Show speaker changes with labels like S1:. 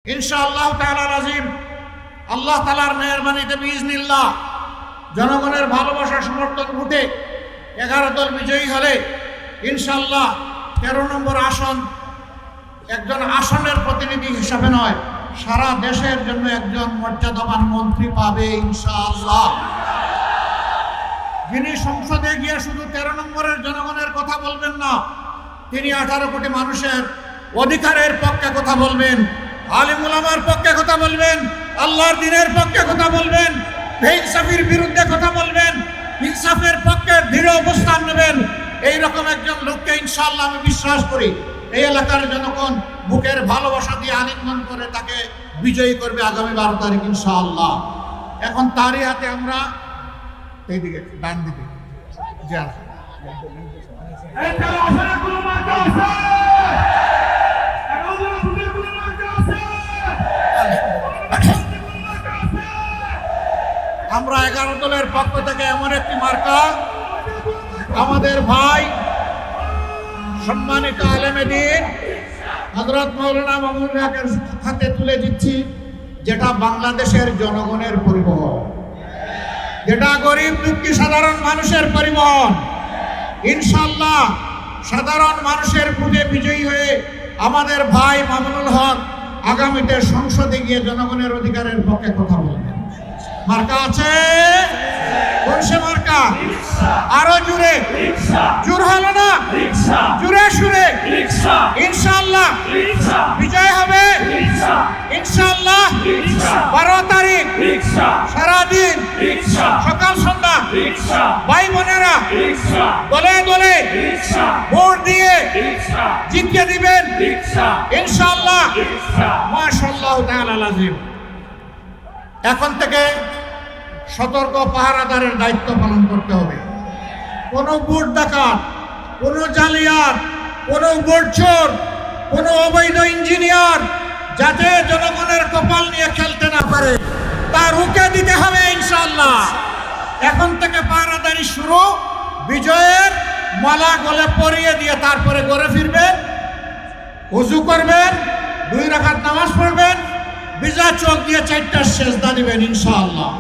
S1: ইনশাআল্লাহ তাআলার আজিম আল্লাহ তাআলার মেহেরবানিতে বিইজনিল্লাহ জনগণের ভালোবাসা সমর্থন ভোটে 11 দল বিজয়ী হলে ইনশাআল্লাহ 13 নম্বর আসন একজন আসনের প্রতিনিধি হিসাবে নয়, সারা দেশের জন্য একজন মর্যাদাবান মন্ত্রী পাবে ইনশাআল্লাহ। যিনি সংসদে গিয়ে শুধু 13 নম্বরের জনগণের কথা বলবেন না, তিনি 18 কোটি মানুষের অধিকারের পক্ষে কথা বলবেন, আলিম উলামার পক্ষে কথা বলবেন, আল্লাহর দ্বীনের পক্ষে কথা বলবেন, বেইনসাফির বিরুদ্ধে কথা বলবেন, ইনসাফের পক্ষে দৃঢ় অবস্থান নেবেন। এইরকম একজন লোককে ইনশাআল্লাহ আমি বিশ্বাস করি এই এলাকার জনগণ বুকের ভালোবাসা দিয়ে আলিঙ্গন করে তাকে বিজয়ী করবে আগামী 12 তারিখ ইনশাআল্লাহ। এখন তারই হাতে আমরা এইদিকে ডান দিকে আমরা 11 দলের পক্ষ থেকে এমন একটি মার্কা আমাদের ভাই সম্মানিত আলেমে দ্বীন হযরত মাওলানা মামুনুল হকের হাতে তুলে দিচ্ছি, যেটা বাংলাদেশের জনগণের পরিবহন, যেটা গরিব দুঃখী সাধারণ মানুষের পরিবহন। ইনশাআল্লাহ সাধারণ মানুষের ভোটে বিজয়ী হয়ে আমাদের ভাই মামুনুল হক আগামীতে সংসদে গিয়ে জনগণের অধিকারের পক্ষে কথা বলবেন। মার্কা আছে কোন সে মার্কা? আরো জোরে, জোর হলো না, জোরে সুরে ইনশাআল্লাহ বিজয় হবে ইনশাআল্লাহ। 12 তারিখ সারাদিন সকাল সন্ধ্যা ভাই বোনেরা দলে দলে ভোট দিয়ে জিতিয়ে দিবেন ইনশাআল্লাহ। মাশাআল্লাহ তাআলা আজিম। এখন থেকে সতর্ক পাহারাদারের দায়িত্ব পালন করতে হবে। কোনো ভোট ডাকাত, কোনো জালিয়াত, কোনো ভোট চোর, কোনো অবৈধ ইঞ্জিনিয়ার যাতে জনগণের কপাল নিয়ে খেলতে না পারে তা রুখে দিতে হবে ইনশাআল্লাহ। এখন থেকে পাহারাদারি শুরু। বিজয়ের মালা গলে পরিয়ে দিয়ে তারপরে ঘরে ফিরবেন, ওযু করবেন, 2 রাকাত নামাজ পড়বেন, বিজা চোখ দিয়ে 4টা সেজদা দিবেন ইনশাআল্লাহ।